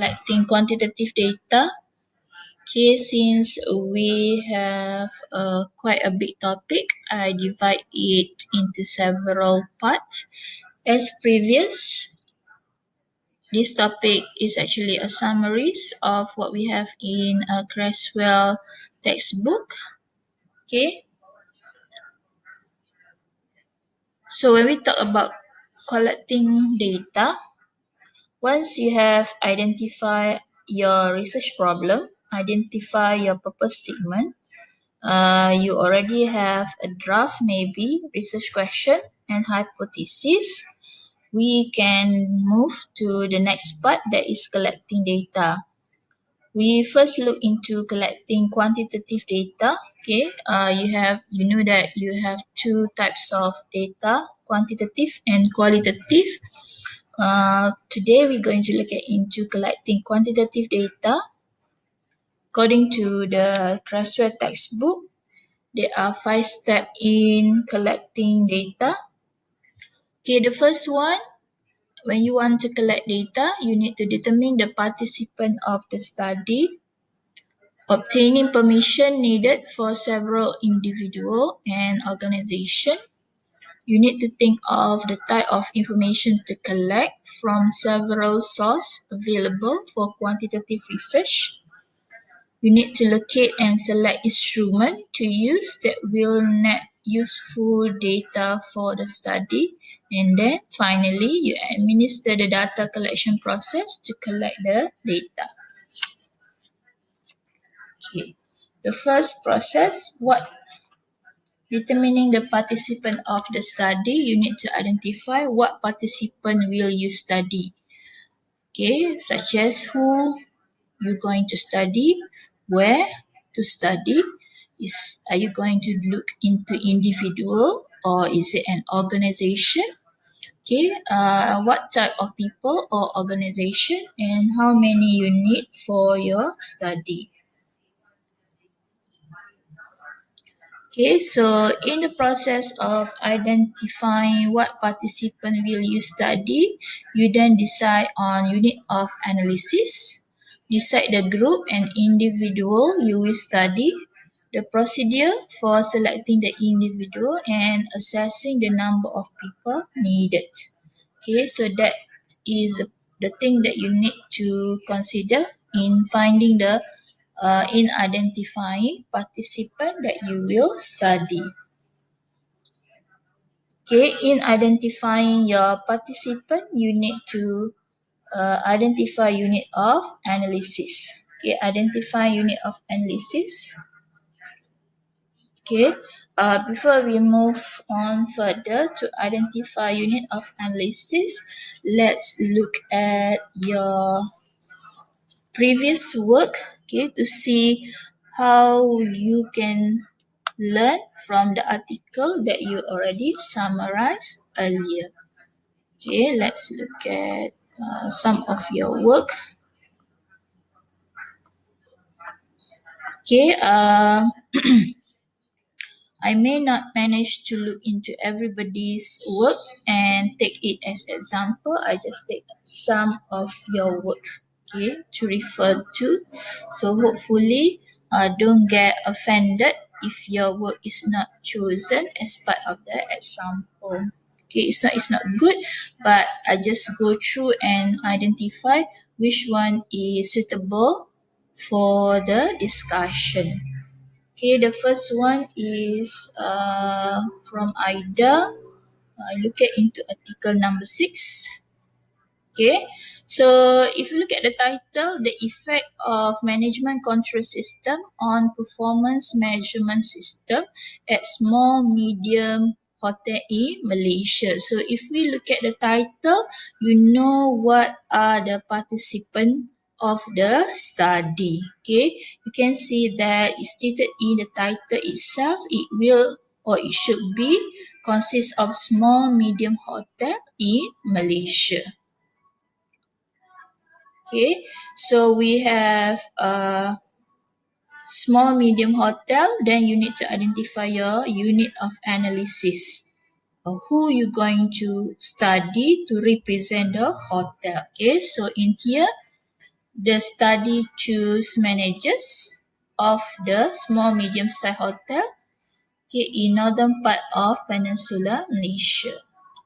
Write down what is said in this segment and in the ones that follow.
collecting quantitative data. Okay, since we have quite a big topic, I divide it into several parts. As previous, this topic is actually a summary of what we have in a Creswell textbook. Okay, so when we talk about collecting data, once you have identified your research problem, identify your purpose statement, you already have a draft, maybe research question and hypothesis. We can move to the next part, that is collecting data. We first look into collecting quantitative data. Okay, you know that you have two types of data, quantitative and qualitative. Today we're going to look into collecting quantitative data. According to the Creswell textbook, there are 5 steps in collecting data. Okay, the first one, when you want to collect data, you need to determine the participant of the study, obtaining permission needed for several individual and organization. You need to think of the type of information to collect from several sources available for quantitative research. You need to locate and select instrument to use that will net useful data for the study. And then finally, you administer the data collection process to collect the data. Okay. The first process, determining the participant of the study, you need to identify what participant will you study. Okay, such as who you're going to study, where to study, are you going to look into individual or is it an organization? Okay, what type of people or organization and how many you need for your study. Okay, so in the process of identifying what participant will you study, you then decide on unit of analysis, decide the group and individual you will study, the procedure for selecting the individual and assessing the number of people needed. Okay, so that is the thing that you need to consider in finding in identifying participant that you will study. Okay, in identifying your participant, you need to identify unit of analysis. Okay, identify unit of analysis. Okay, before we move on further to identify unit of analysis, let's look at your previous work, okay, to see how you can learn from the article that you already summarized earlier. Okay, let's look at some of your work. Okay, I may not manage to look into everybody's work and take it as example. I just take some of your work, okay, to refer to. So hopefully, don't get offended if your work is not chosen as part of the example. Okay, it's not good, but I just go through and identify which one is suitable for the discussion. Okay, the first one is from Ida. I look at into article number 6. Okay, so if you look at the title, the effect of management control system on performance measurement system at small medium hotel in Malaysia. So if we look at the title, you know what are the participants of the study. Okay, you can see that it's stated in the title itself. It will or it should be consist of small medium hotel in Malaysia. Okay, so we have a small medium hotel, then you need to identify your unit of analysis. Who you going to study to represent the hotel. Okay, so in here The study choose managers of the small medium-sized hotel, okay, in northern part of Peninsula Malaysia.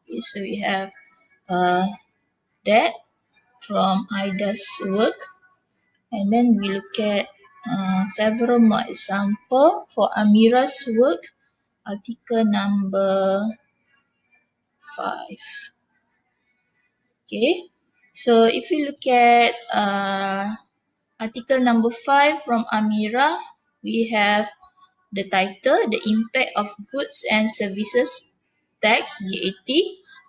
Okay, so we have that from Ida's work, and then we look at several more example for Amira's work, article number 5. Okay, so if we look at article number 5 from Amira, we have the title, The Impact of Goods and Services Tax (GAT)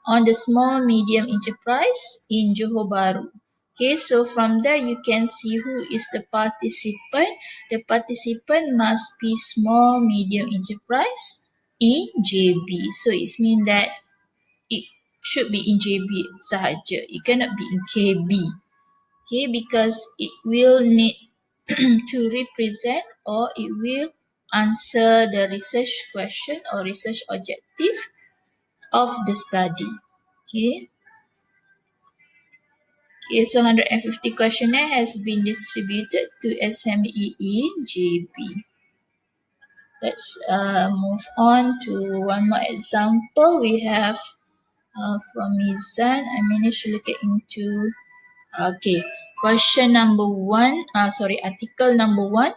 on the Small Medium Enterprise in Johor Bahru. Okay, so from there you can see who is the participant. The participant must be small medium enterprise in JB. So it means that it should be in JB sahaja. It cannot be in KB. Okay, because it will need to represent or it will answer the research question or research objective of the study. Okay. Okay, so 150 questionnaire has been distributed to SME in JB. Let's move on to one more example. We have from Mizan. I managed to look into okay, question number 1, article number 1,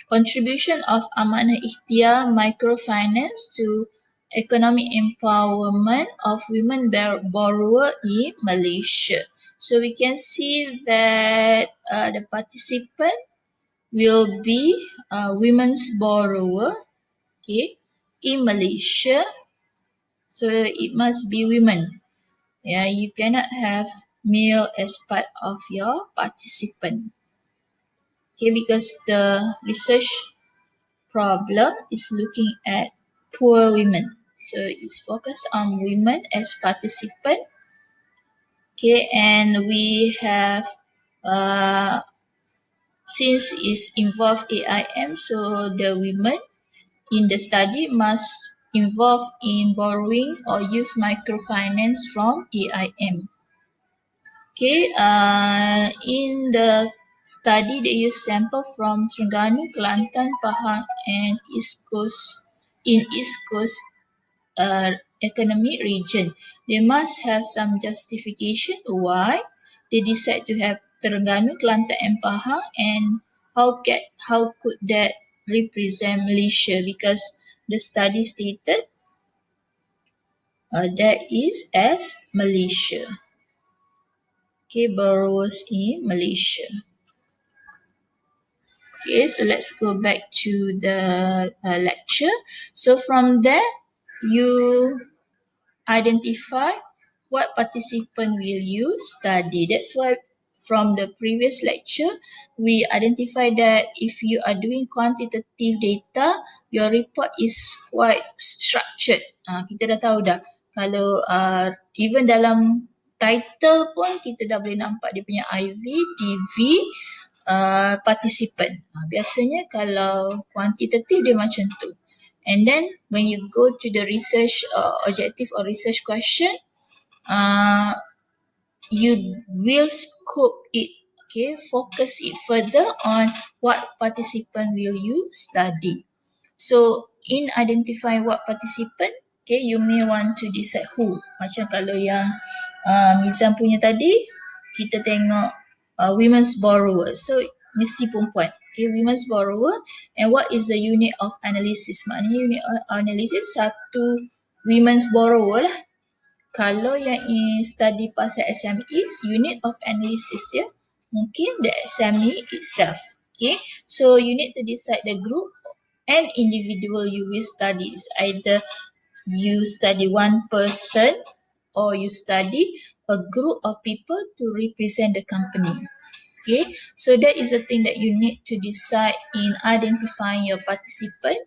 contribution of Amanah Ikhtiar Microfinance to economic empowerment of women borrower in Malaysia. So we can see that the participant will be women's borrower, okay, in Malaysia. So it must be women. Yeah, you cannot have male as part of your participant. Okay, because the research problem is looking at poor women. So it's focused on women as participant. Okay, and we have since it's involved AIM, so the women in the study must involve in borrowing or use microfinance from AIM. Okay, in the study they use sample from Terengganu, Kelantan, Pahang and East Coast in East Coast economic region. They must have some justification why they decide to have Terengganu, Kelantan and Pahang, and how could that represent Malaysia, because the study stated that is as Malaysia. Okay, borrowers in Malaysia. Okay, so let's go back to the lecture. So from there, you identify what participant will you study. That's why from the previous lecture, we identify that if you are doing quantitative data, your report is quite structured. Kita dah tahu dah, kalau even dalam title pun kita dah boleh nampak dia punya IV, DV, participant. Biasanya kalau quantitative dia macam tu. And then when you go to the research objective or research question, you will scope it, okay, focus it further on what participant will you study. So in identifying what participant, okay, you may want to decide who. Macam kalau yang Mizan punya tadi, kita tengok women's borrower. So mesti perempuan. Okay, women's borrower. And what is the unit of analysis? Maknanya unit of analysis satu women's borrower lah. Kalau yang study pasal SMEs, unit of analysis dia mungkin the SME itself. Okay, so you need to decide the group and individual you will study. It's either you study one person or you study a group of people to represent the company. Okay, so that is the thing that you need to decide in identifying your participant.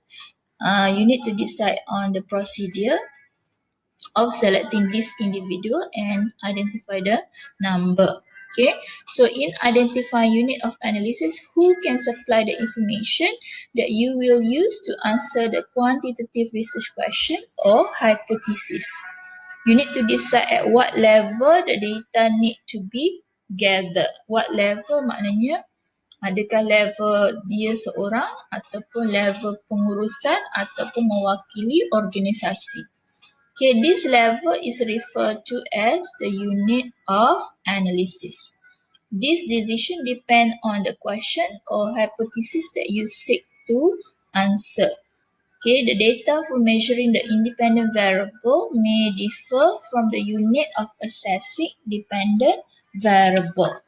You need to decide on the procedure of selecting this individual and identify the number. Okay, so in identifying unit of analysis, who can supply the information that you will use to answer the quantitative research question or hypothesis. You need to decide at what level the data need to be gather. What level maknanya adakah level dia seorang ataupun level pengurusan ataupun mewakili organisasi. Okay, this level is referred to as the unit of analysis. This decision depend on the question or hypothesis that you seek to answer. Okay, the data for measuring the independent variable may differ from the unit of assessing dependent variable.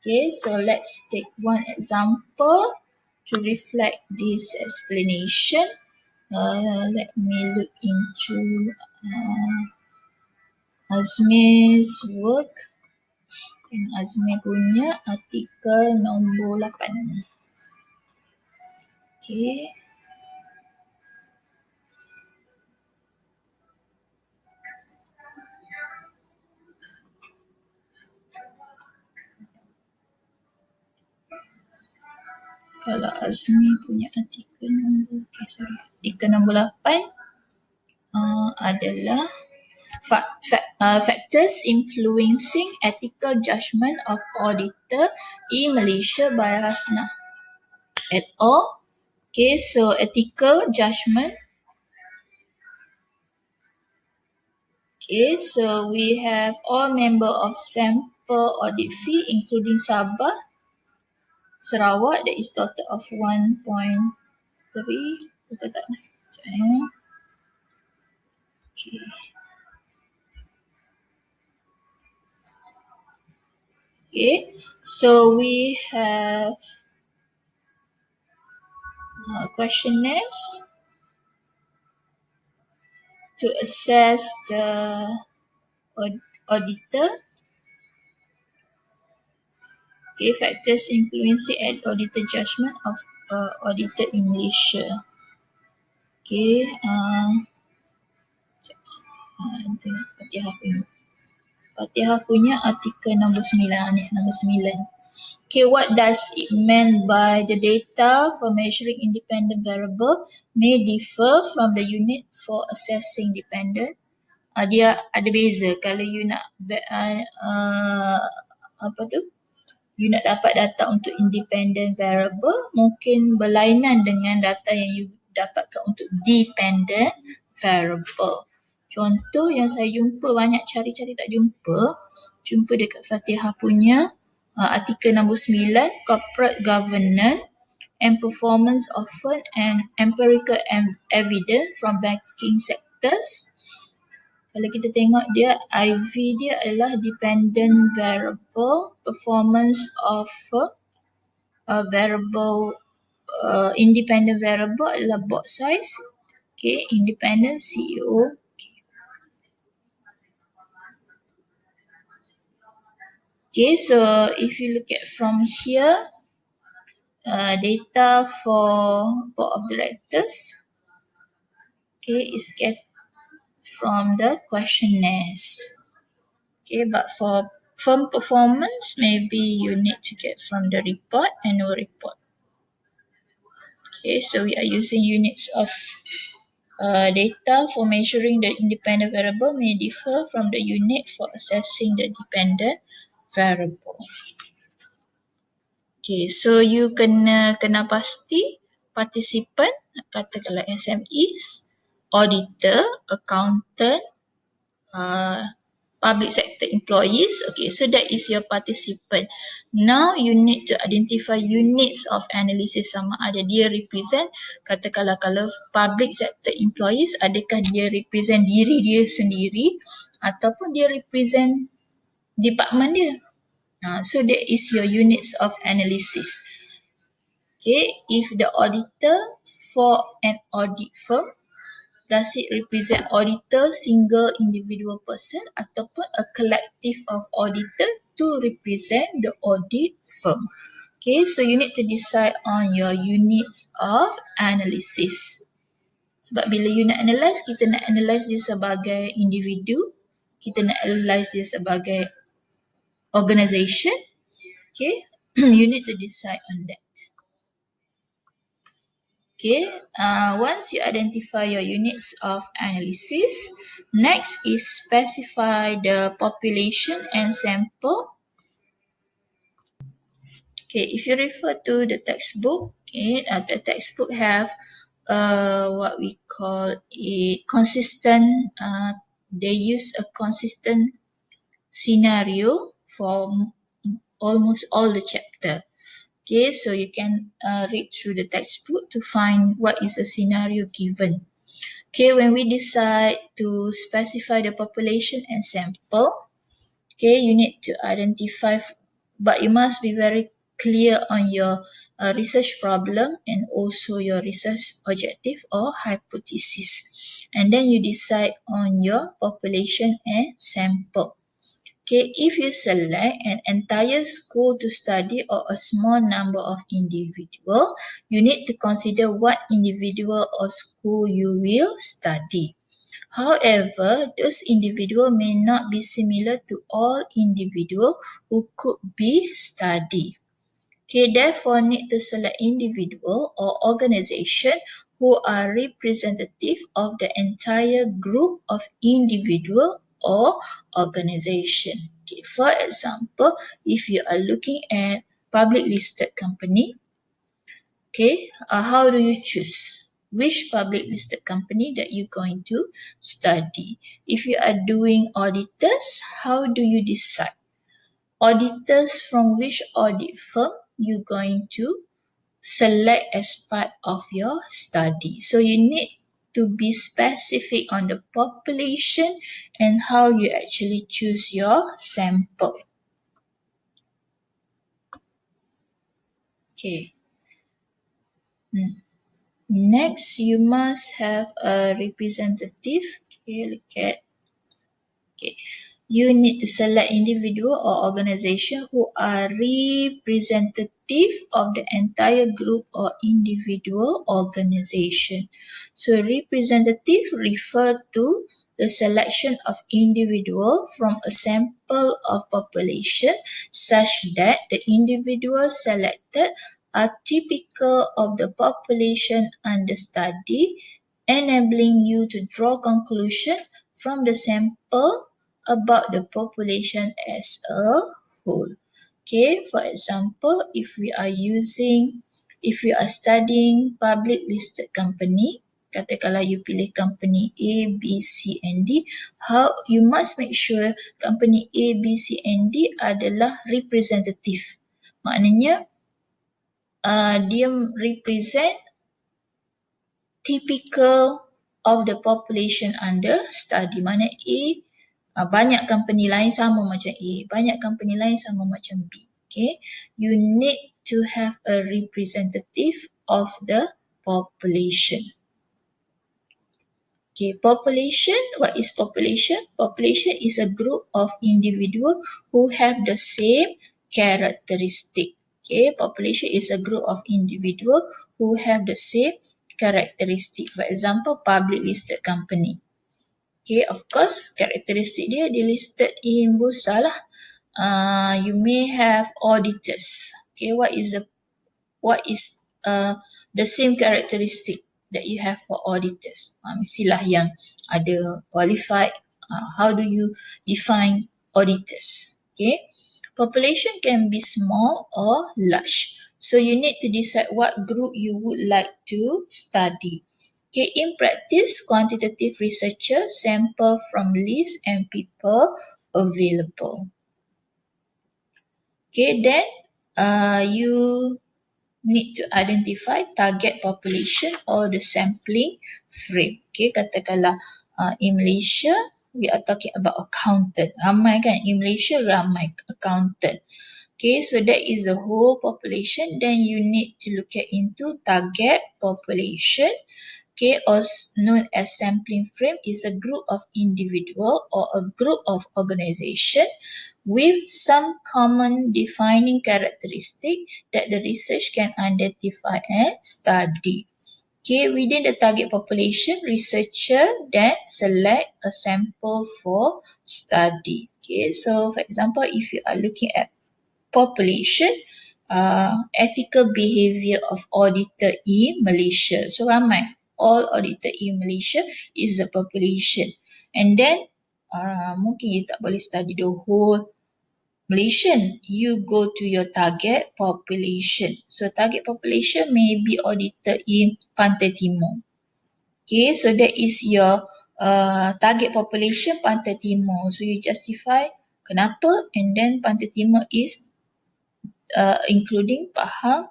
Okay, so let's take one example to reflect this explanation. Let me look into Azmi's work. Azmi punya artikel nombor 8. Okay. Kalau Azmi punya artikel nombor, artikel nombor 8 adalah factors influencing ethical judgment of auditor in Malaysia by Hasna et al. Okay, so ethical judgment. Okay, so we have all member of sample audit fee including Sabah, Sarawak, that is total of 1.3. Betul tak? Okay. Okay, so we have questionnaires to assess the auditor. Okay, factors influencing auditor judgment of auditor in Malaysia. Okay, Fatihah punya artikel nombor 9 ni, nombor 9. Okay, what does it mean by the data for measuring independent variable may differ from the unit for assessing dependent? Dia ada beza. Kalau you nak you nak dapat data untuk independent variable, mungkin berlainan dengan data yang you dapatkan untuk dependent variable. Contoh yang saya jumpa, banyak cari-cari tak jumpa dekat Fatihah punya artikel nombor 9, corporate governance and performance often and empirical evidence from banking sectors. Kalau kita tengok dia, IV dia adalah dependent variable, performance of a variable, independent variable adalah board size. Okay, independent CEO. Okay, so if you look at from here, data for board of directors, okay, is get from the questionnaires. Okay, but for firm performance, maybe you need to get from the report, annual report. Okay, so we are using units of data for measuring the independent variable may differ from the unit for assessing the dependent variable. Okay, so you kena pasti participant, katakanlah SMEs, auditor, accountant, public sector employees. Okay, so that is your participant. Now you need to identify units of analysis, sama ada dia represent, katakanlah kalau public sector employees, adakah dia represent diri dia sendiri ataupun dia represent department dia. So that is your units of analysis. Okay, if the auditor for an audit firm, does it represent auditor, single individual person ataupun a collective of auditor to represent the audit firm? Okay, so you need to decide on your units of analysis. Sebab bila you nak analyse, kita nak analyse dia sebagai individu, kita nak analyse dia sebagai organisation. Okay, you need to decide on that. Okay, once you identify your units of analysis, next is specify the population and sample. Okay, if you refer to the textbook, okay, the textbook have what we call a consistent, they use a consistent scenario for almost all the chapter. Okay, so you can read through the textbook to find what is the scenario given. Okay, when we decide to specify the population and sample, okay, you need to identify, but you must be very clear on your research problem and also your research objective or hypothesis. And then you decide on your population and sample. Okay, if you select an entire school to study or a small number of individual, you need to consider what individual or school you will study. However, those individuals may not be similar to all individuals who could be studied. Okay, therefore need to select individual or organization who are representative of the entire group of individual or organization. Okay, for example, if you are looking at public listed company, okay, how do you choose which public listed company that you're going to study? If you are doing auditors, how do you decide? Auditors from which audit firm you're going to select as part of your study. So you need to be specific on the population and how you actually choose your sample. Okay. Next, you must have a representative. Okay, look at. Okay. You need to select individual or organization who are representative of the entire group or individual organization. So representative refer to the selection of individual from a sample of population such that the individuals selected are typical of the population under study, enabling you to draw conclusion from the sample about the population as a whole. Okay, for example, if we are studying public listed company, katakanlah you pilih company A, B, C and D, how you must make sure company A, B, C and D adalah representative. Maknanya dia represent typical of the population under study. Mana A, banyak company lain sama macam A, banyak company lain sama macam B. Okay, you need to have a representative of the population. Okay, population, what is population? Population is a group of individuals who have the same characteristic. Okay, population is a group of individuals who have the same characteristic. For example, public listed company. Okay, of course, characteristic dia listed in bursa lah. You may have auditors. Okay, what is the same characteristic that you have for auditors? Mestilah yang ada qualified. How do you define auditors? Okay, population can be small or large. So you need to decide what group you would like to study. Okay, in practice, quantitative researchers sample from lists and people available. Okay, then you need to identify target population or the sampling frame. Okay, katakanlah in Malaysia, we are talking about accountant. Ramai kan? In Malaysia, ramai accountant. Okay, so that is the whole population. Then you need to look at into target population. Okay, or known as sampling frame is a group of individual or a group of organization with some common defining characteristic that the research can identify and study. Okay, within the target population, researcher then select a sample for study. Okay, so for example, if you are looking at population, ethical behavior of auditor in Malaysia. So ramai, all auditor in Malaysia is the population. And then mungkin you tak boleh study the whole Malaysian, you go to your target population. So target population may be audited in Pantai Timur. Okay, so that is your target population Pantai Timur. So you justify kenapa, and then Pantai Timur is including Pahang,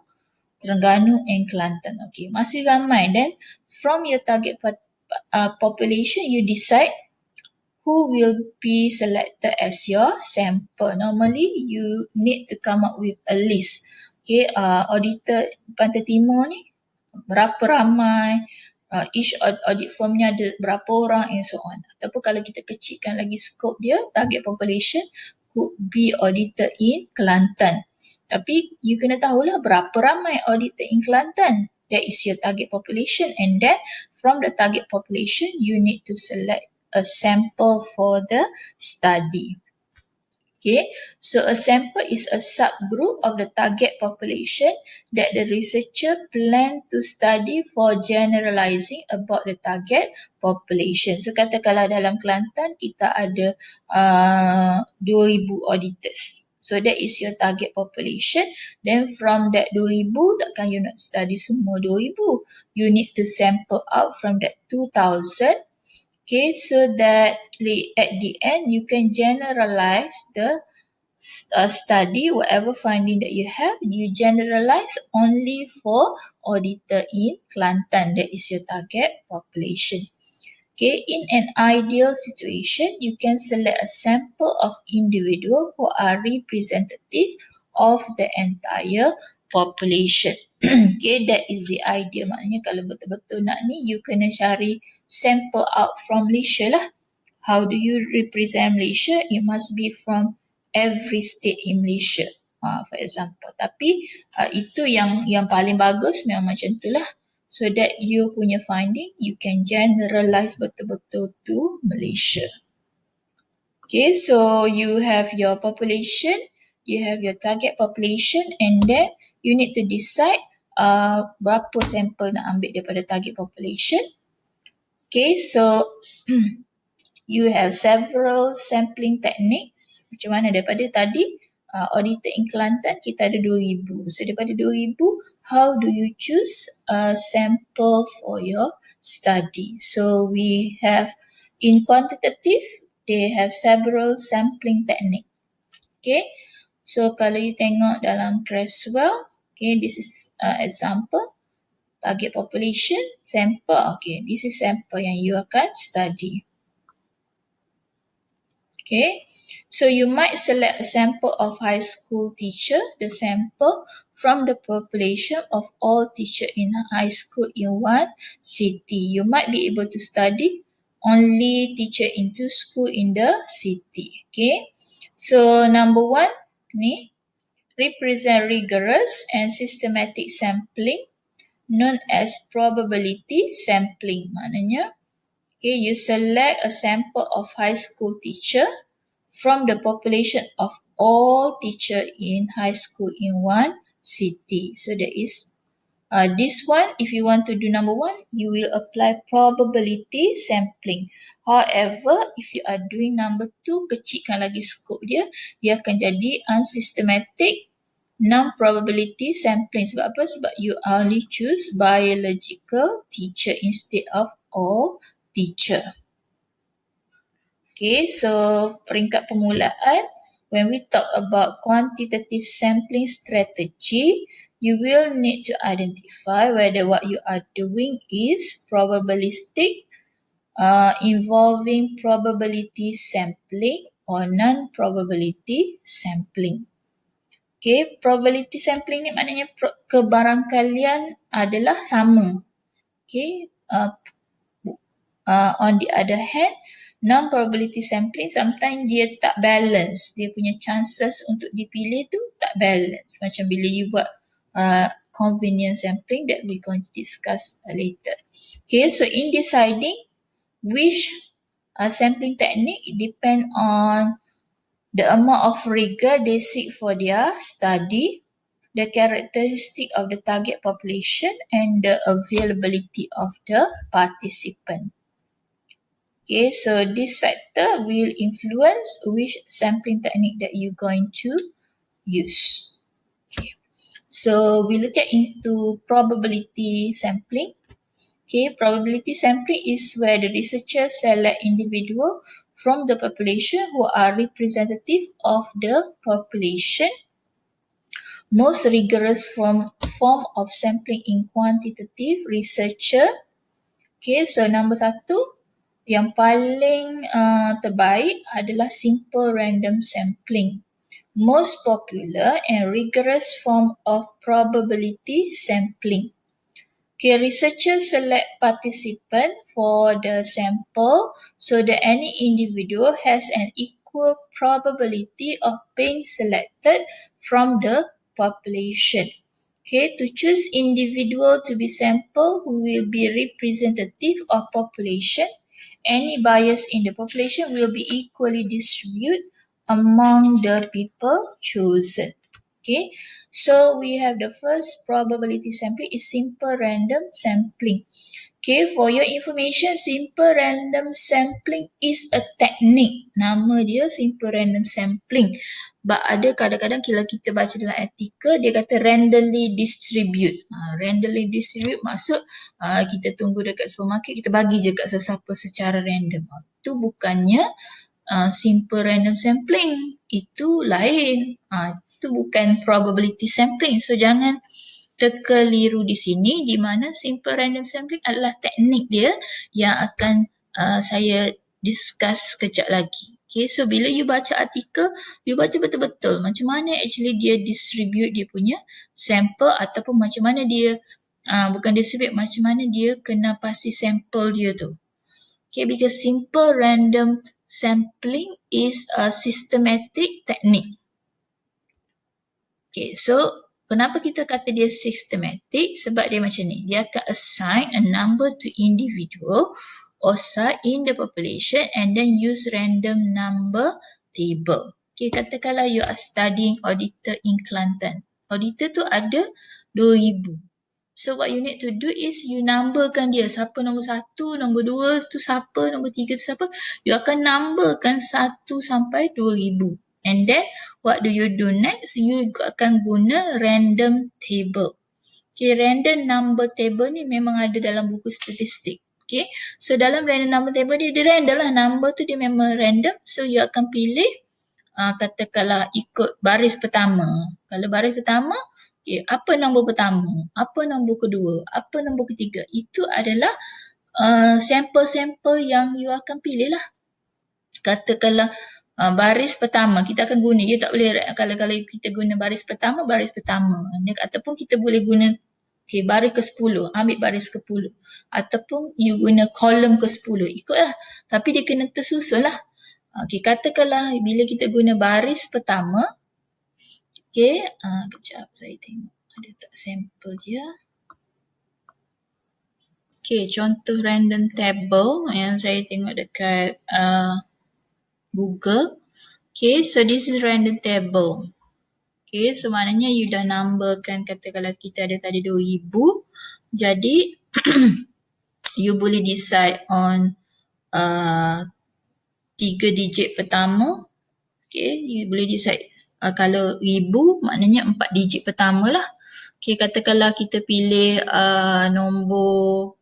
Terengganu and Kelantan. Okay, masih ramai. Then from your target population, you decide who will be selected as your sample. Normally, you need to come up with a list. Okay, auditor Pantai Timur ni berapa ramai, each audit formnya ada berapa orang and so on. Ataupun kalau kita kecilkan lagi scope dia, target population could be audited in Kelantan. Tapi you kena tahulah berapa ramai audited in Kelantan. That is your target population, and then from the target population, you need to select a sample for the study. Okay, so a sample is a subgroup of the target population that the researcher plan to study for generalizing about the target population. So katakanlah dalam Kelantan kita ada 2,000 auditors. So that is your target population. Then from that 2,000, takkan you nak study semua 2,000. You need to sample out from that 2,000. Okay, so that at the end you can generalize the study, whatever finding that you have, you generalize only for auditor in Kelantan. That is your target population. Okay, in an ideal situation, you can select a sample of individuals who are representative of the entire population. Okay, that is the idea. Maknanya kalau betul-betul nak ni, you kena cari sample out from Malaysia lah. How do you represent Malaysia? It must be from every state in Malaysia, for example. Tapi itu yang paling bagus memang macam itulah. So that you punya finding, you can generalize betul-betul to Malaysia. Okay, so you have your population, you have your target population, and then you need to decide berapa sampel nak ambil daripada target population. Okay, so you have several sampling techniques. Macam mana daripada tadi, auditor in Kelantan kita ada 2,000. So daripada 2,000, how do you choose a sample for your study? So we have in quantitative, they have several sampling technique. Okay, so kalau you tengok dalam Creswell, okay, this is example, target population, sample, okay, this is sample yang you akan study. Okay, so you might select a sample of high school teacher, the sample from the population of all teachers in high school in one city. You might be able to study only teacher into school in the city. Okay, so number one ni represent rigorous and systematic sampling known as probability sampling. Maknanya, okay, you select a sample of high school teacher from the population of all teachers in high school in one city. So that is this one. If you want to do number one, you will apply probability sampling. However, if you are doing number two, kecilkan lagi scope dia, dia akan jadi unsystematic non-probability sampling. Sebab apa? Sebab you only choose biological teacher instead of all teacher. Okay, so peringkat permulaan, when we talk about quantitative sampling strategy, you will need to identify whether what you are doing is probabilistic, involving probability sampling or non-probability sampling. Okay, probability sampling ni maknanya kebarangkalian adalah sama. Okay, on the other hand, non-probability sampling sometimes dia tak balance. Dia punya chances untuk dipilih tu tak balance. Macam bila you buat convenience sampling that we're going to discuss later. Okay, so in deciding which sampling technique, it depend on the amount of rigor they seek for their study, the characteristic of the target population, and the availability of the participant. Okay, so this factor will influence which sampling technique that you're going to use. Okay. So we look at into probability sampling. Okay, probability sampling is where the researcher select individual from the population who are representative of the population. Most rigorous form of sampling in quantitative researcher. Okay, so nombor satu, yang paling terbaik adalah simple random sampling. Most popular and rigorous form of probability sampling. Okay, researchers select participant for the sample so that any individual has an equal probability of being selected from the population. Okay, to choose individual to be sampled who will be representative of population, any bias in the population will be equally distributed among the people chosen. Okay, so we have the first probability sampling is simple random sampling. Okay, for your information, simple random sampling is a technique. Nama dia simple random sampling. But ada kadang-kadang kalau kita baca dalam artikel, dia kata randomly distribute. Randomly distribute maksud kita tunggu dekat supermarket, kita bagi je kat siapa-siapa secara random. Itu bukannya simple random sampling. Itu lain. Itu bukan probability sampling. So jangan terkeliru di sini di mana simple random sampling adalah teknik dia yang akan saya discuss kejap lagi. Okay, so bila you baca artikel, you baca betul-betul macam mana actually dia distribute dia punya sample ataupun macam mana dia bukan distribute, macam mana dia kena pasti sample dia tu. Okay, because simple random sampling is a systematic technique. Okay, so kenapa kita kata dia systematic? Sebab dia macam ni. Dia akan assign a number to individual OSA in the population and then use random number table. Okay, katakanlah you are studying auditor in Kelantan. Auditor tu ada 2,000. So what you need to do is you numberkan dia. Siapa nombor 1, nombor 2 tu siapa, nombor 3 tu siapa. You akan numberkan 1 sampai 2,000. And then what do you do next? You akan guna random table. Okay, random number table ni memang ada dalam buku statistik. Okay, so dalam random number table dia random lah. Number tu dia memang random. So you akan pilih katakanlah ikut baris pertama. Kalau baris pertama, okay, apa nombor pertama, apa nombor kedua, apa nombor ketiga. Itu adalah sampel-sampel yang you akan pilih lah. Katakanlah baris pertama kita akan guna, dia tak boleh kalau kita guna baris pertama ataupun kita boleh guna baris ke-10, ambil baris ke-10 ataupun you guna kolom ke-10, ikutlah, tapi dia kena tersusun lah. Katakanlah bila kita guna baris pertama, kejap saya tengok ada tak sampel dia. Contoh random table yang saya tengok dekat Google. So this is random table. So maknanya you dah numberkan, katakanlah kita ada tadi 2,000. Jadi you boleh decide on 3 digit pertama. You boleh decide kalau 1,000 maknanya 4 digit pertama lah. Katakanlah kita pilih nombor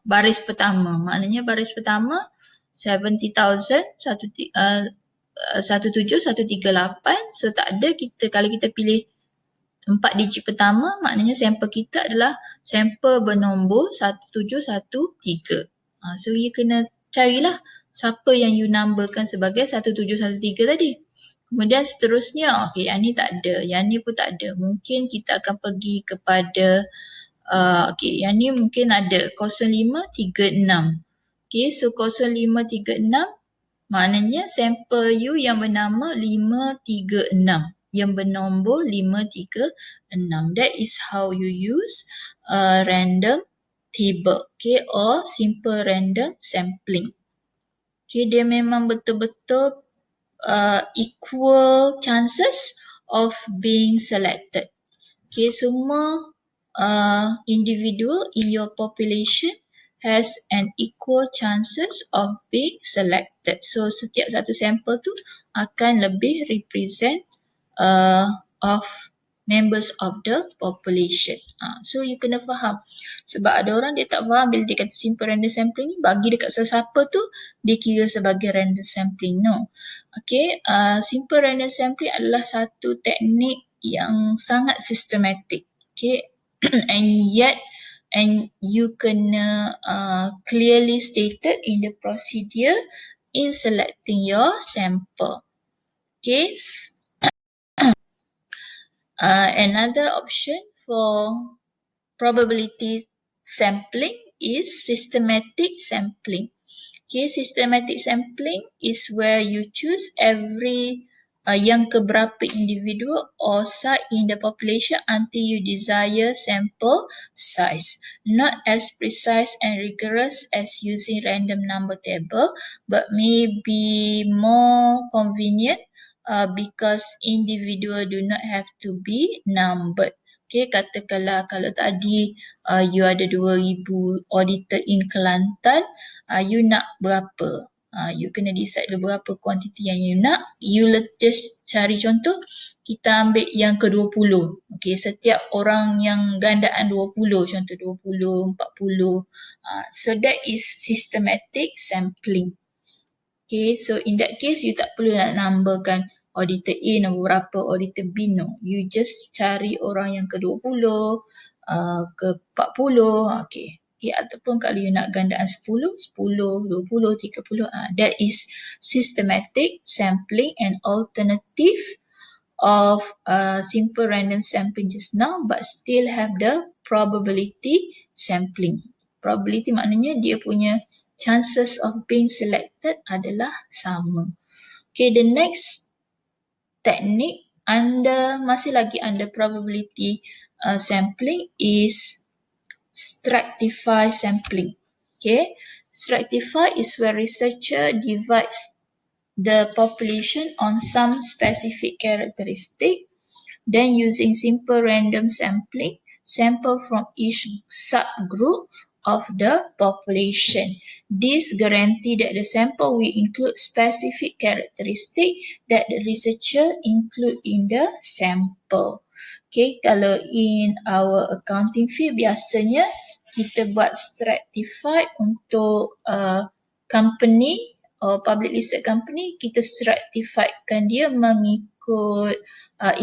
baris pertama. Maknanya baris pertama 70,000 17,138. So tak ada kalau kita pilih 4 digit pertama, maknanya sampel kita adalah sampel bernombor 1713. So you kena carilah siapa yang you numberkan sebagai 1713 tadi. Kemudian seterusnya, yang ni tak ada, yang ni pun tak ada. Mungkin kita akan pergi kepada yang ni mungkin ada 0536. So 0536 maknanya sampel you yang bernama 536, yang bernombor 536. That is how you use random table, or simple random sampling. Dia memang betul-betul equal chances of being selected. Semua individual in your population has an equal chances of being selected. So setiap satu sampel tu akan lebih represent of members of the population. So you kena faham. Sebab ada orang dia tak faham bila dia kata simple random sampling ni, bagi dekat sesiapa tu dia kira sebagai random sampling. No. Okay, simple random sampling adalah satu teknik yang sangat systematic. Okay, and you kena clearly stated in the procedure in selecting your sample. Okay, another option for probability sampling is systematic sampling. Okay, systematic sampling is where you choose every yang keberapa individual or site in the population until you desire sample size. Not as precise and rigorous as using random number table, but may be more convenient because individual do not have to be numbered. Okay, katakanlah kalau tadi you ada 2,000 auditor in Kelantan, you nak berapa? You kena decide dulu berapa kuantiti yang you nak. You just cari contoh, kita ambil yang ke-20. Okay, setiap orang yang gandaan 20, contoh 20, 40. So that is systematic sampling. Okay, so in that case, you tak perlu nak numberkan auditor A nombor berapa, auditor B, no. You just cari orang yang ke-20, ke-40, okay. Okay, ataupun kalau you nak gandaan 10, 10, 20, 30, that is systematic sampling and alternative of simple random sampling just now, but still have the probability sampling. Probability maknanya dia punya chances of being selected adalah sama. Okay, the next technique masih lagi under probability sampling is stratify sampling. Okay, stratify is where researcher divides the population on some specific characteristic. Then using simple random sampling, sample from each subgroup of the population. This guarantee that the sample will include specific characteristics that the researcher include in the sample. Okay, kalau in our accounting field biasanya kita buat stratified untuk company or public listed company, kita stratifiedkan dia mengikut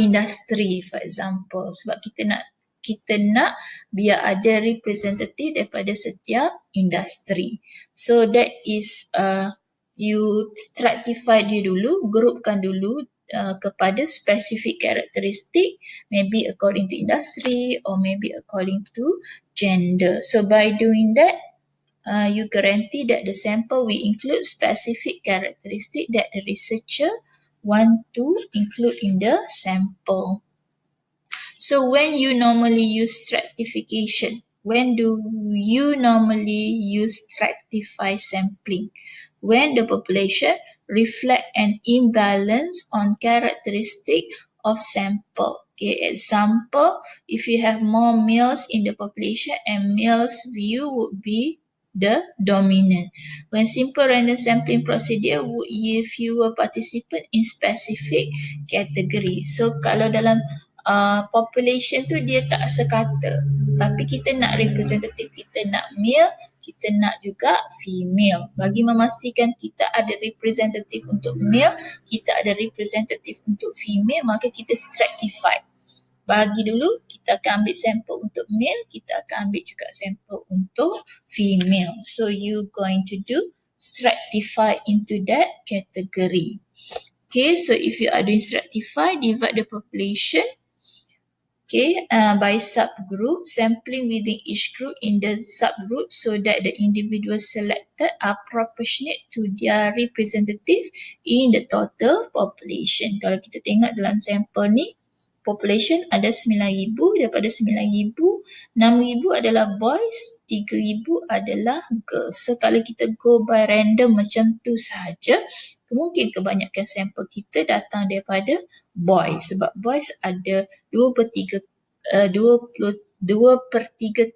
industri, for example, sebab kita nak biar ada representative daripada setiap industri. So that is you stratify dia dulu, groupkan dulu kepada specific characteristic, maybe according to industry or maybe according to gender. So by doing that, you guarantee that the sample will include specific characteristic that the researcher want to include in the sample. So when you normally use stratification, when do you normally use stratify sampling? When the population reflect an imbalance on characteristic of sample. Okay, example, if you have more males in the population and males view would be the dominant. When simple random sampling procedure would yield fewer participants in specific category. So kalau dalam population tu dia tak sekata, tapi kita nak representative, kita nak male, kita nak juga female. Bagi memastikan kita ada representative untuk male, kita ada representative untuk female, maka kita stratified. Bagi dulu, kita akan ambil sampel untuk male, kita akan ambil juga sampel untuk female. So you going to do stratify into that category. Okay, so if you are doing stratify, divide the population by subgroup, sampling within each group in the subgroup so that the individuals selected are proportionate to their representative in the total population. Kalau kita tengok dalam sampel ni, population ada 9,000, daripada 9,000, 6,000 adalah boys, 3,000 adalah girls. So kalau kita go by random macam tu sahaja, mungkin kebanyakan sampel kita datang daripada boys, sebab boys ada 2/3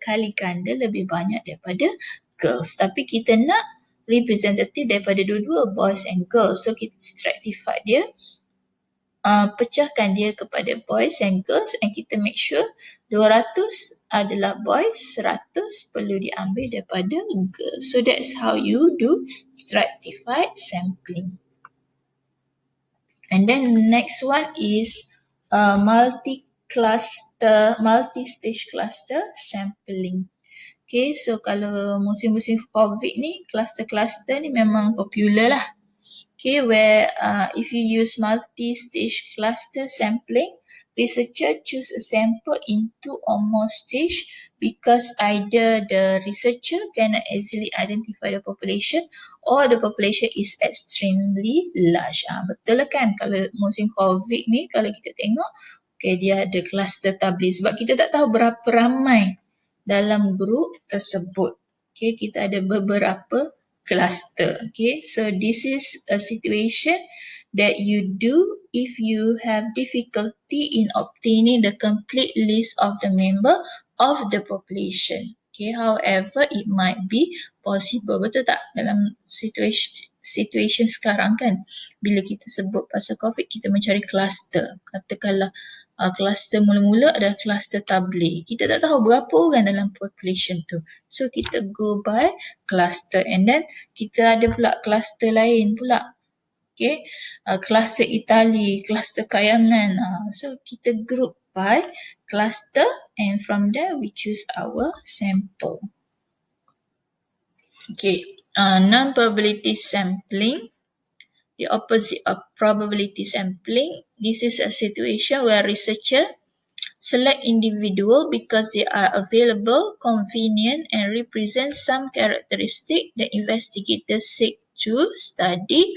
kali ganda lebih banyak daripada girls. Tapi kita nak representative daripada dua-dua, boys and girls. So kita stratify dia, pecahkan dia kepada boys and girls, and kita make sure 200 adalah boys, 100 perlu diambil daripada girls. So that's how you do stratified sampling. And then the next one is multi-stage cluster sampling. Okay, so kalau musim-musim COVID ni, cluster-cluster ni memang popular lah. Okay, where if you use multi-stage cluster sampling, researcher choose a sample in 2 or more stage because either the researcher cannot easily identify the population or the population is extremely large. Betul lah kan, kalau musim COVID ni, kalau kita tengok, okay, dia ada cluster tabligh sebab kita tak tahu berapa ramai dalam grup tersebut. Okay, kita ada beberapa cluster. Okay, so this is a situation that you do if you have difficulty in obtaining the complete list of the member of the population. Okay, however, it might be possible. Betul tak? Dalam situation sekarang kan, bila kita sebut pasal COVID, kita mencari cluster. Katakanlah cluster mula-mula adalah cluster tabligh. Kita tak tahu berapa orang dalam population tu. So kita go by cluster, and then kita ada pula cluster lain pula. Okay, cluster Itali, cluster Kayangan. So kita group by cluster, and from there we choose our sample. Okay, non-probability sampling, the opposite of probability sampling. This is a situation where researcher select individual because they are available, convenient, and represent some characteristic that investigators seek to study.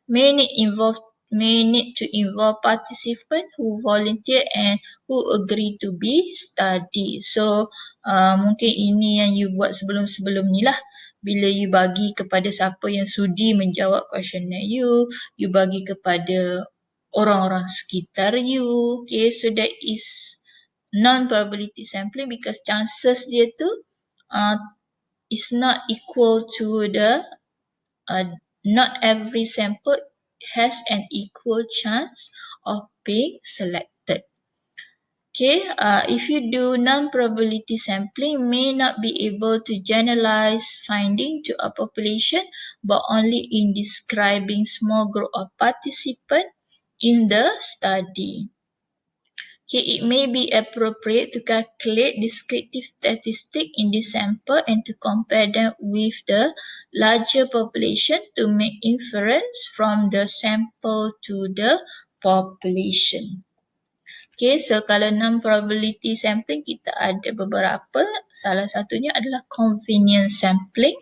May need to involve participants who volunteer and who agree to be studied. So mungkin ini yang you buat sebelum-sebelum ni lah. Bila you bagi kepada siapa yang sudi menjawab questionnaire you bagi kepada orang-orang sekitar you. Okay, so that is non-probability sampling because chances dia tu is not equal to the not every sample has an equal chance of being selected. Okay, if you do non-probability sampling, may not be able to generalize finding to a population, but only in describing small group of participants in the study. Okay, it may be appropriate to calculate descriptive statistics in this sample and to compare them with the larger population to make inference from the sample to the population. Okay, so kalau non-probability sampling kita ada beberapa. Salah satunya adalah convenience sampling.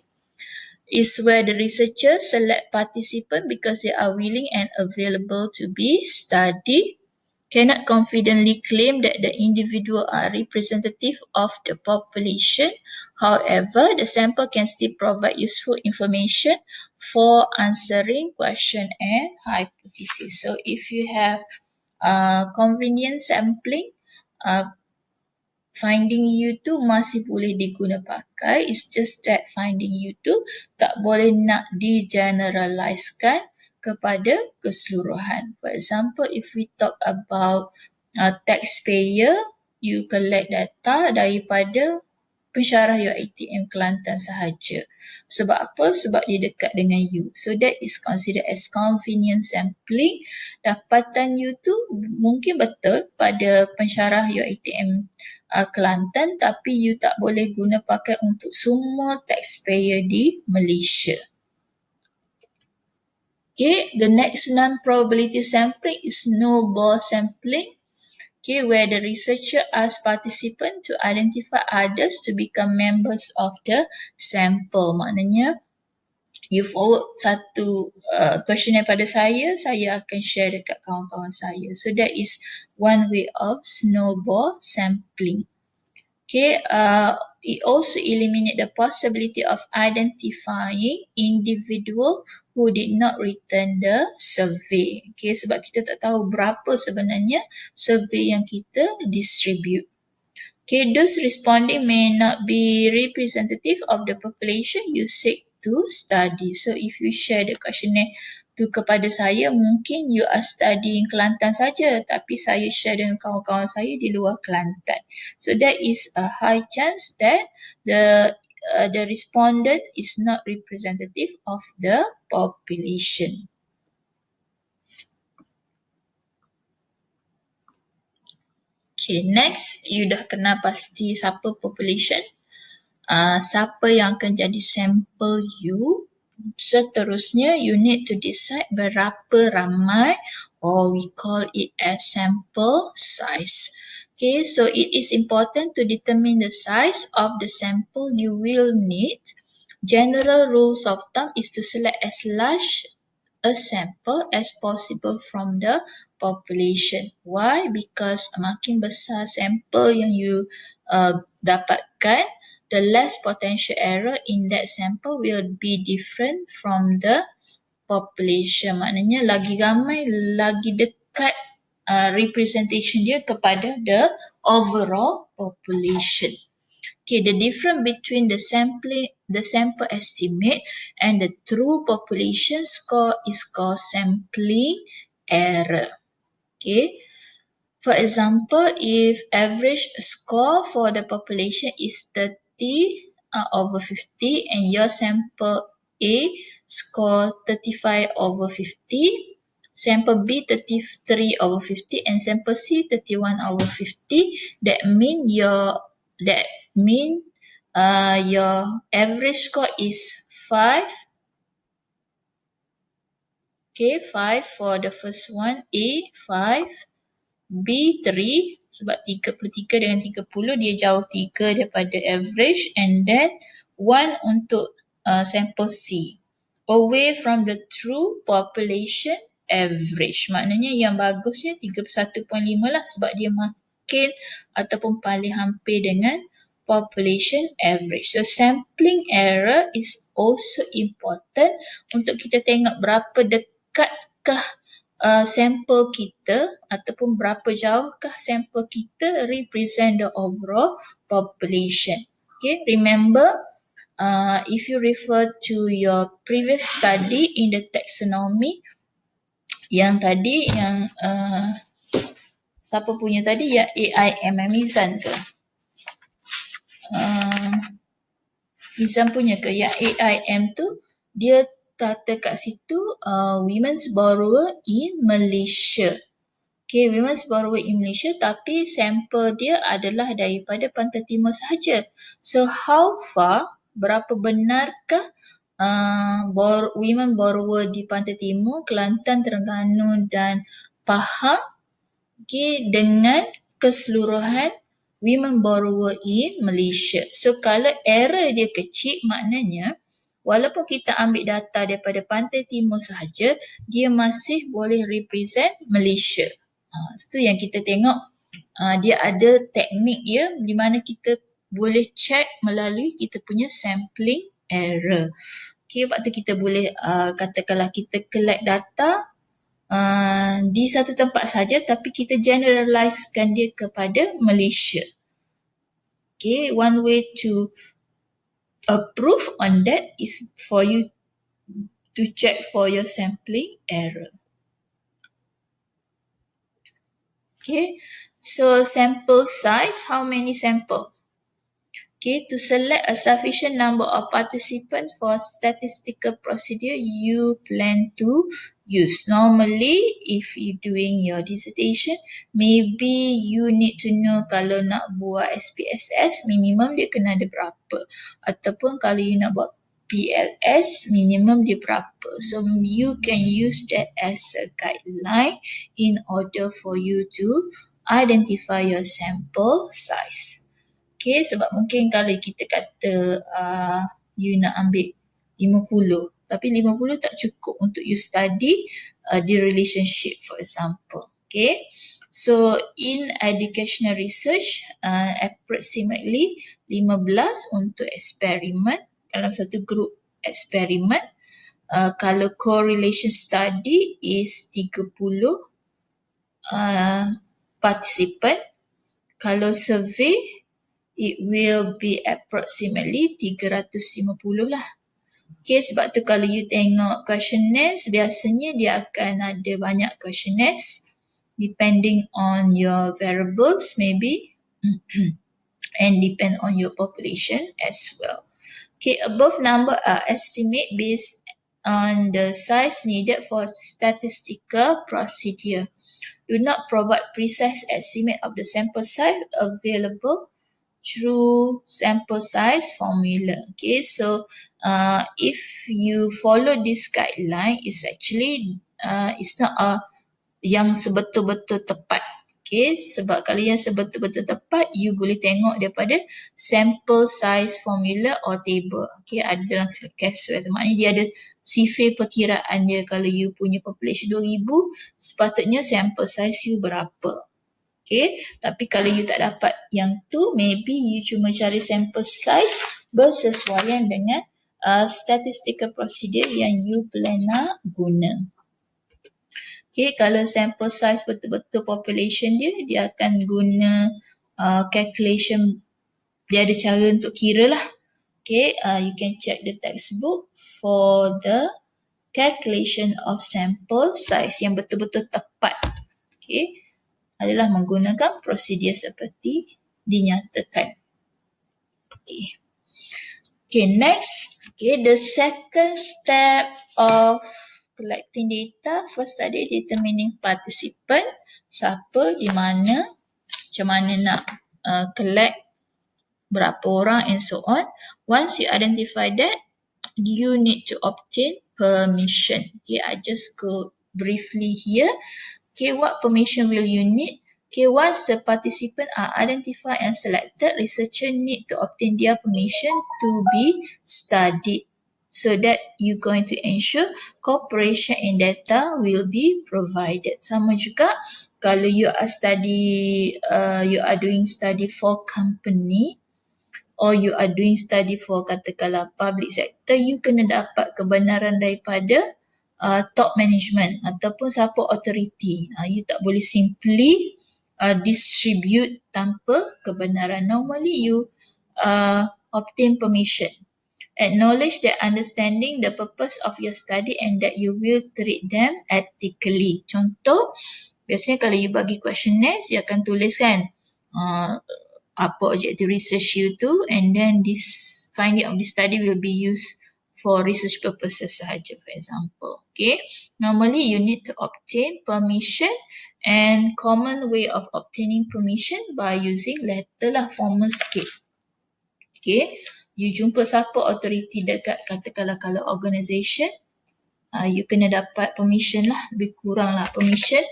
Is where the researcher select participants because they are willing and available to be studied. Cannot confidently claim that the individual are representative of the population. However, the sample can still provide useful information for answering question and hypothesis. So if you have convenience sampling, finding you tu masih boleh diguna pakai. It's just that finding you tu tak boleh nak digeneralisekan kepada keseluruhan. For example, if we talk about taxpayer, you collect data daripada pensyarah UiTM Kelantan sahaja. Sebab apa? Sebab dia dekat dengan you. So that is considered as convenience sampling. Dapatan you tu mungkin betul pada pensyarah UiTM Kelantan, tapi you tak boleh guna pakai untuk semua taxpayer di Malaysia. Okay, the next non-probability sampling is snowball sampling. Okay, where the researcher asks participants to identify others to become members of the sample. Maknanya, you forward satu questionnaire pada saya akan share dekat kawan-kawan saya. So that is one way of snowball sampling. Okay, it also eliminate the possibility of identifying individual who did not return the survey. Okay, sebab kita tak tahu berapa sebenarnya survey yang kita distribute. Okay, those responding may not be representative of the population you seek to study. So if you share the questionnaire tu kepada saya, mungkin you are studying Kelantan saja, tapi saya share dengan kawan-kawan saya di luar Kelantan. So that is a high chance that the respondent is not representative of the population. Okay, next, you dah kenal pasti siapa population. Siapa yang akan jadi sampel you. Seterusnya, you need to decide berapa ramai, or we call it as sample size. Okay, so it is important to determine the size of the sample you will need. General rules of thumb is to select as large a sample as possible from the population. Why? Because makin besar sampel yang you dapatkan, the less potential error in that sample will be different from the population. Maknanya lagi ramai, lagi dekat representation dia kepada the overall population. Okay, the difference between the sample estimate and the true population score is called sampling error. Okay. For example, if average score for the population is 30 over 50 and your sample A score 35 over 50, sample B 33 over 50 and sample C 31 over 50, that mean your average score is 5. Okay, 5 for the first one, A 5. B3 sebab 33 dengan 30 dia jauh 3 daripada average, and then 1 untuk sample C. Away from the true population average. Maknanya yang bagusnya 31.5 lah sebab dia makin ataupun paling hampir dengan population average. So sampling error is also important untuk kita tengok berapa dekatkah sampel kita ataupun berapa jauhkah sampel kita represent the overall population. Okay, remember if you refer to your previous study in the taxonomy, yang tadi yang siapa punya tadi, yang AIM Mizan ke? Mizan punya ke? Yang AIM tu dia kata kat situ women's borrower in Malaysia. Okay, women's borrower in Malaysia, tapi sampel dia adalah daripada Pantai Timur sahaja. So how far, berapa benarkah women borrower di Pantai Timur, Kelantan, Terengganu dan Pahang, okay, dengan keseluruhan women borrower in Malaysia. So kalau error dia kecil, maknanya walaupun kita ambil data daripada Pantai Timur sahaja, dia masih boleh represent Malaysia. Itu yang kita tengok. Dia ada teknik dia di mana kita boleh check melalui kita punya sampling error. Okay, waktu kita boleh katakanlah kita collect data di satu tempat saja, tapi kita generalizekan dia kepada Malaysia. Okay, one way to approve on that is for you to check for your sampling error. Okay, so sample size, how many sample? Okay, to select a sufficient number of participants for statistical procedure you plan to use. Normally, if you doing your dissertation, maybe you need to know kalau nak buat SPSS, minimum dia kena ada berapa. Ataupun kalau you nak buat PLS, minimum dia berapa. So, you can use that as a guideline in order for you to identify your sample size. Okay, sebab mungkin kalau kita kata you nak ambil 50, tapi 50 tak cukup untuk you study the relationship, for example. Okay, so in educational research, approximately 15 untuk eksperimen dalam satu group eksperimen. Kalau correlation study is 30 participant. Kalau survey it will be approximately 350 lah. Okay, sebab tu kalau you tengok questionnaires, biasanya dia akan ada banyak questionnaires depending on your variables maybe and depend on your population as well. Okay, above number are estimate based on the size needed for statistical procedure. Do not provide precise estimate of the sample size available through sample size formula. Okay, so if you follow this guideline, it's not a yang sebetul-betul tepat. Okay, sebab kalau yang sebetul-betul tepat, you boleh tengok daripada sample size formula or table. Okay, ada dalam case tu. Maknanya dia ada sifir perkiraan dia. Kalau you punya population 2,000, sepatutnya sample size you berapa. Okay, tapi kalau you tak dapat yang tu, maybe you cuma cari sample size bersesuaian dengan statistical procedure yang you plan nak guna. Okay, kalau sample size betul-betul population dia akan guna calculation, dia ada cara untuk kira lah. Okay, you can check the textbook for the calculation of sample size yang betul-betul tepat. Okay, adalah menggunakan prosedur seperti dinyatakan. Okay. Okay, next. Okay, the second step of collecting data, first tadi determining participant, siapa, di mana, macam mana nak collect, berapa orang and so on. Once you identify that, you need to obtain permission. Okay, I just go briefly here. Okay, what permission will you need? Okay, once the participants are identified and selected, researcher need to obtain their permission to be studied so that you're going to ensure cooperation in data will be provided. Sama juga kalau you are doing study for company or you are doing study for katakanlah public sector, you kena dapat kebenaran daripada top management ataupun siapa authority. You tak boleh simply distribute tanpa kebenaran. Normally you obtain permission. Acknowledge that understanding the purpose of your study and that you will treat them ethically. Contoh, biasanya kalau you bagi questionnaires, you akan tuliskan apa objective research you tu, and then this finding of this study will be used for research purposes sahaja, for example. Okay, normally you need to obtain permission, and common way of obtaining permission by using letter lah, formal sikit. Okay, you jumpa siapa authority dekat katakanlah kalau organisation, you kena dapat permission lah, lebih kurang lah permission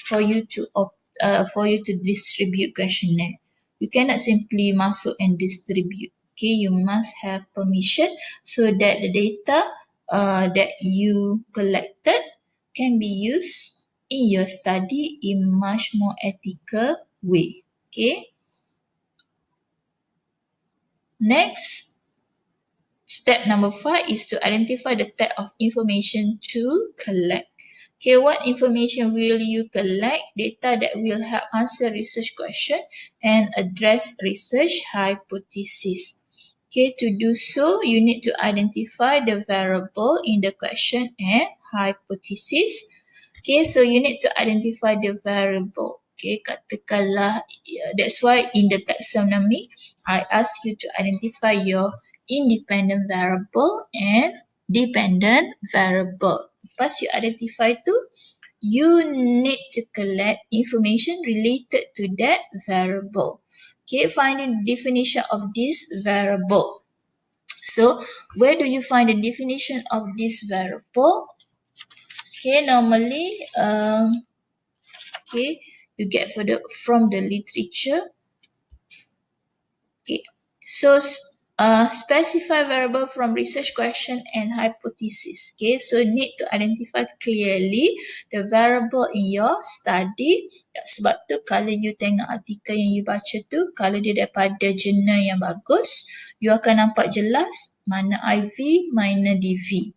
for you to distribute questionnaire. You cannot simply masuk and distribute. Okay, you must have permission so that the data that you collected can be used in your study in much more ethical way. Okay. Next, step number 5 is to identify the type of information to collect. Okay, what information will you collect? Data that will help answer research question and address research hypothesis. Okay, to do so, you need to identify the variable in the question and hypothesis. Okay, so you need to identify the variable. Okay, katakanlah, that's why in the taxonomy, I ask you to identify your independent variable and dependent variable. Once you identify tu, you need to collect information related to that variable. Okay, finding the definition of this variable. So, where do you find the definition of this variable? Okay, normally, you get from the literature. Okay, so specify variable from research question and hypothesis. Okay, so need to identify clearly the variable in your study. Sebab tu kalau you tengok artikel yang you baca tu, kalau dia daripada jurnal yang bagus, you akan nampak jelas mana IV, mana DV.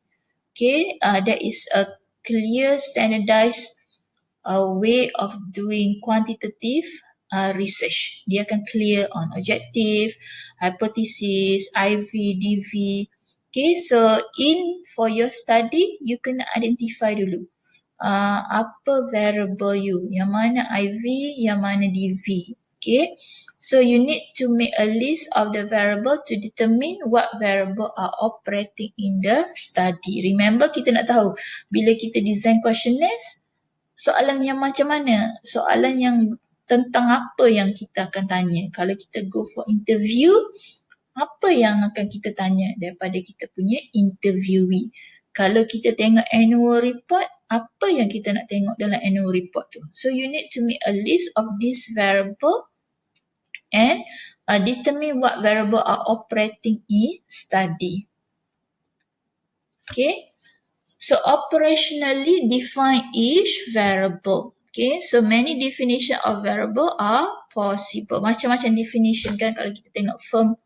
Okay, that is a clear standardized way of doing quantitative research. Dia akan clear on objective, hypothesis, IV, DV. Okay, so for your study, you kena identify dulu. Apa variable you, yang mana IV, yang mana DV. Okay, so you need to make a list of the variable to determine what variable are operating in the study. Remember, kita nak tahu bila kita design questionnaires, soalan yang macam mana? Soalan yang tentang apa yang kita akan tanya. Kalau kita go for interview, apa yang akan kita tanya daripada kita punya interviewee? Kalau kita tengok annual report, apa yang kita nak tengok dalam annual report tu? So you need to make a list of this variable and determine what variable are operating in study. Okay. So operationally define each variable. Okay, so many definition of variable are possible. Macam-macam definition kan kalau kita tengok firm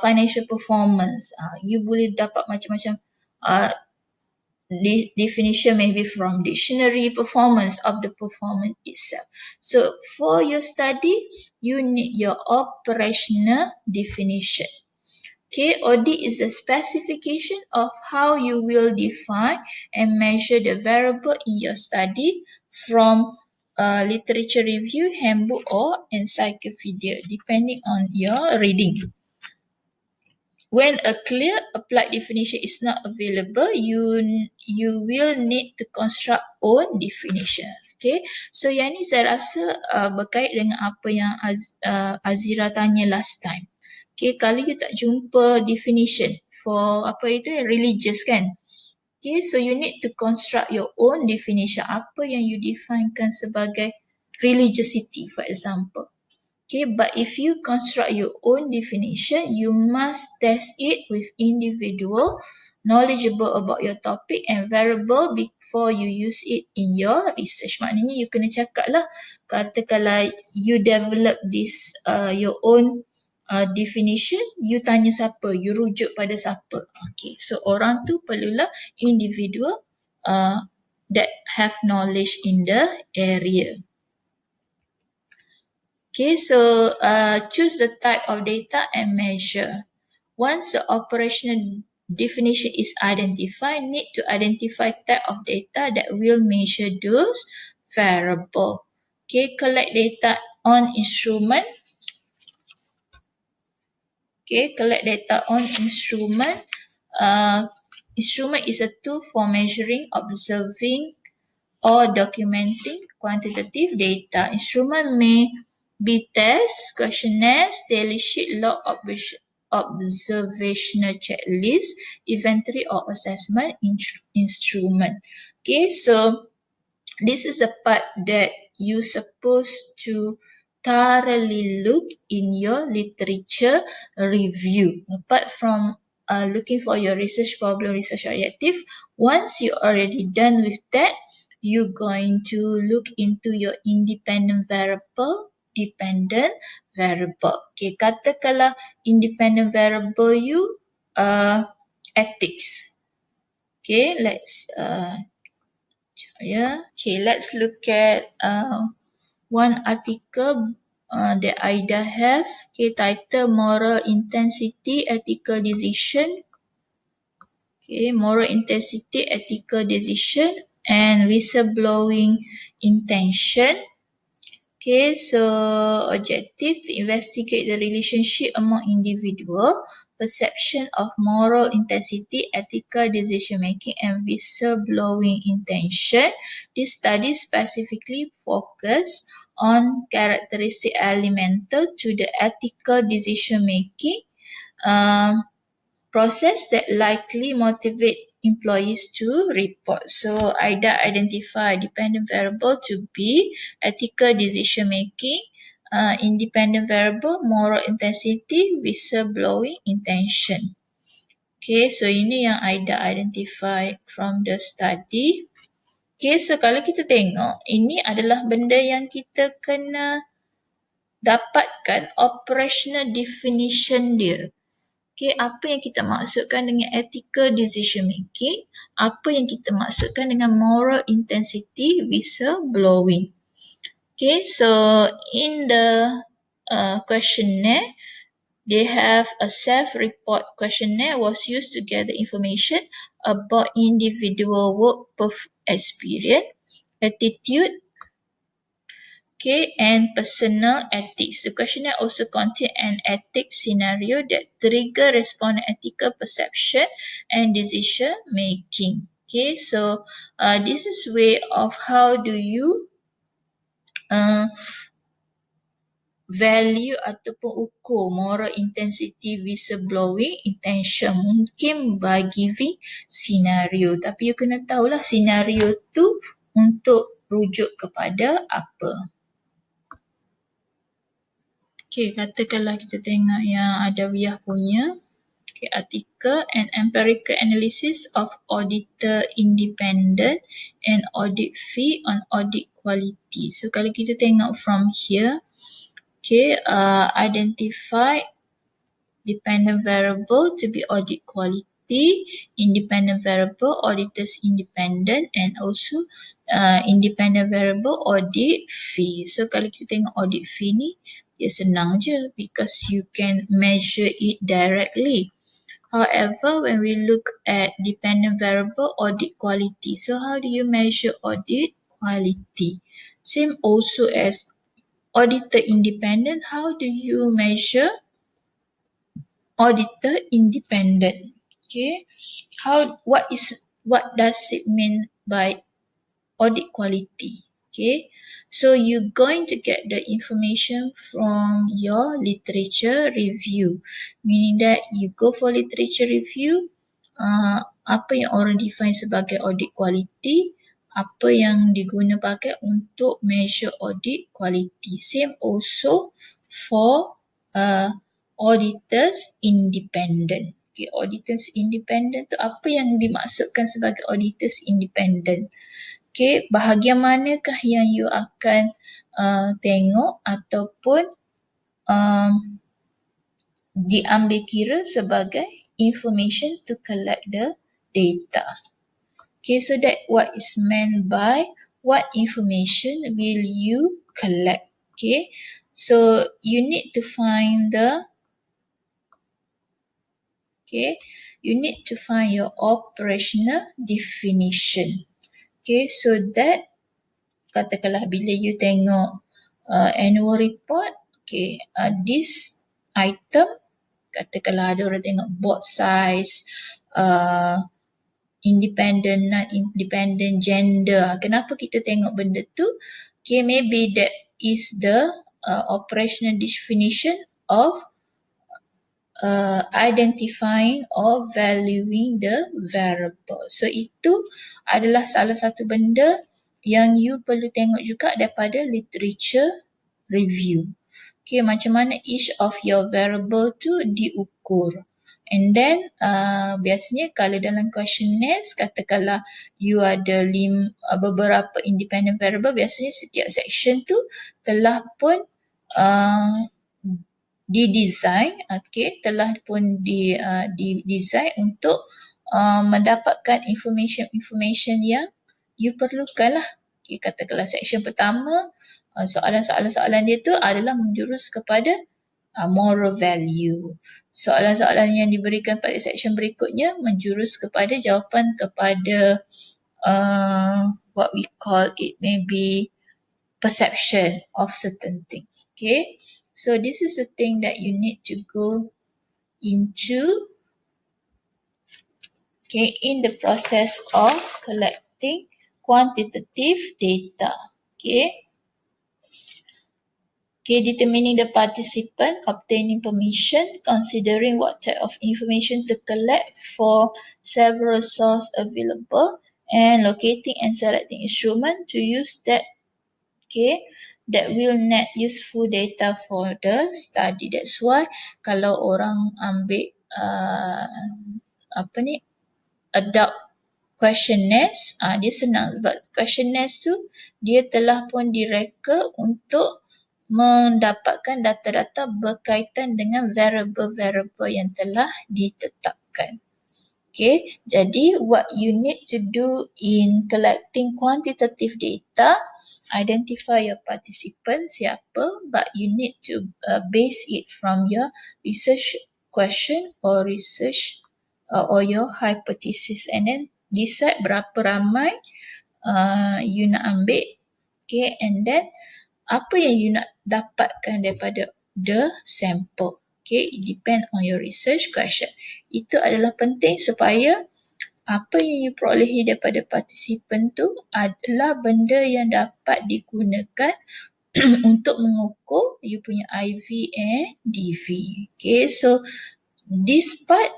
financial performance. You boleh dapat macam-macam definition maybe from dictionary, performance of the performance itself. So for your study, you need your operational definition. Okay, OD is the specification of how you will define and measure the variable in your study from literature review, handbook or encyclopedia, depending on your reading. When a clear applied definition is not available, you will need to construct own definitions. Okay, so yang ni saya rasa berkait dengan apa yang Azira tanya last time. Okay, kalau you tak jumpa definition for apa itu religious kan. Okay, so you need to construct your own definition. Apa yang you definekan sebagai religiosity, for example. Okay, but if you construct your own definition, you must test it with individual knowledgeable about your topic and variable before you use it in your research. Maknanya you kena cakap lah, katakanlah you develop this your own definition, you tanya siapa, you rujuk pada siapa. Okay, so orang tu perlulah individual that have knowledge in the area. Okay, so choose the type of data and measure. Once the operational definition is identified, need to identify type of data that will measure those variable. Okay, collect data on instrument. Okay, collect data on instrument. Instrument is a tool for measuring, observing, or documenting quantitative data. Instrument may be tests, questionnaires, daily sheet, log, observational checklist, inventory or assessment instrument. Okay, so this is the part that you supposed to thoroughly look in your literature review. Apart from looking for your research problem, research objective, once you already done with that, you're going to look into your independent variable, dependent variable. Okay, katakanlah independent variable you ethics. Okay, let's let's look at one article that Aida have. Okay, title Moral Intensity, Ethical Decision. Okay, moral intensity, ethical decision, and whistleblowing intention. Okay, so objective to investigate the relationship among individual, perception of moral intensity, ethical decision making, and whistleblowing intention. This study specifically focused on characteristic elemental to the ethical decision making process that likely motivate employees to report. So Aida identify dependent variable to be ethical decision making, independent variable moral intensity, whistleblowing intention. Okay, so ini yang Aida identify from the study. Okay, so kalau kita tengok, ini adalah benda yang kita kena dapatkan operational definition dia. Okay, apa yang kita maksudkan dengan ethical decision making, apa yang kita maksudkan dengan moral intensity whistleblowing. Okay, so in the questionnaire, they have a self-report questionnaire was used to gather information about individual work experience, attitude, okay, and personal ethics. The questionnaire also contains an ethics scenario that trigger respondent ethical perception and decision making. Okay, so this is way of how do you uh, value ataupun ukur moral intensity whistleblowing intention mungkin by giving scenario. Tapi you kena tahulah scenario tu untuk rujuk kepada apa. Okay, katakanlah kita tengok yang Adawiyah punya. Okay, article and empirical analysis of auditor independent and audit fee on audit quality. So kalau kita tengok from here, okay, identify dependent variable to be audit quality, independent variable auditors independent, and also independent variable audit fee. So kalau kita tengok audit fee ni, dia senang je because you can measure it directly. However, when we look at dependent variable audit quality, so how do you measure audit quality? Same also as auditor independent, how do you measure auditor independent? Okay, what does it mean by audit quality? Okay, so you're going to get the information from your literature review, meaning that you go for literature review, apa yang orang define sebagai audit quality, apa yang diguna pakai untuk measure audit quality. Same also for auditors independent. Okay, auditors independent tu apa yang dimaksudkan sebagai auditors independent? Okay, bahagian manakah yang you akan tengok ataupun diambil kira sebagai information to collect the data. Okay, so that what is meant by what information will you collect. Okay, so you need to find your operational definition. Okay, so that katakanlah bila you tengok annual report, okay, this item, katakanlah ada orang tengok board size, independent, non independent, gender. Kenapa kita tengok benda tu? Okay, maybe that is the operational definition of identifying or valuing the variable. So itu adalah salah satu benda yang you perlu tengok juga daripada literature review. Okay, macam mana each of your variable tu diukur. And then biasanya kalau dalam questionnaires, katakanlah you ada beberapa independent variable, biasanya setiap section tu telah pun didesign, okay, telah pun didesign untuk mendapatkan information yang you perlukan lah. Okay, katakanlah section pertama, soalan-soalan dia tu adalah menjurus kepada moral value. Soalan-soalan yang diberikan pada section berikutnya menjurus kepada jawapan kepada what we call it maybe perception of certain thing. Okay, so this is the thing that you need to go into, okay, in the process of collecting quantitative data. Okay. Okay, determining the participant, obtaining permission, considering what type of information to collect for several sources available, and locating and selecting instrument to use that, okay, that will net useful data for the study. That's why kalau orang ambil adopt questionnaires, dia senang sebab questionnaires tu dia telah pun direka untuk mendapatkan data-data berkaitan dengan variable-variable yang telah ditetapkan. Okay, jadi what you need to do in collecting quantitative data, identify your participant siapa, but you need to base it from your research question or research or your hypothesis, and then decide berapa ramai you nak ambil. Okay, and then apa yang you nak dapatkan daripada the sample. Okay, it depend on your research question. Itu adalah penting supaya apa yang you perolehi daripada participant tu adalah benda yang dapat digunakan untuk mengukur you punya IV and DV. Okay, so this part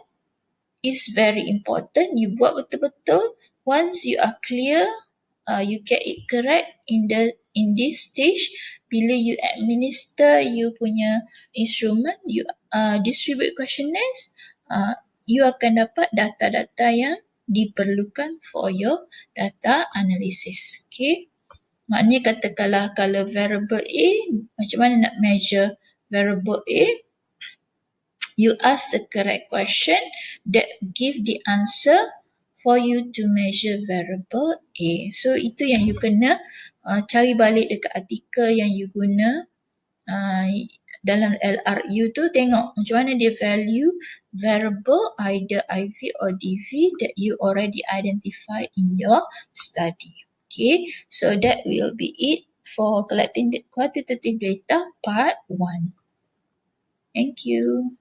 is very important. You buat betul-betul. Once you are clear, you get it correct in this stage. Bila you administer you punya instrument, you distribute questionnaires, you akan dapat data-data yang diperlukan for your data analysis. Okay. Maknanya katakanlah kalau variable A, macam mana nak measure variable A? You ask the correct question that give the answer for you to measure variable A. So itu yang you kena cari balik dekat artikel yang you guna dalam LRU tu, tengok macam mana dia value variable either IV or DV that you already identify in your study. Okay, so that will be it for collecting the quantitative data part 1. Thank you.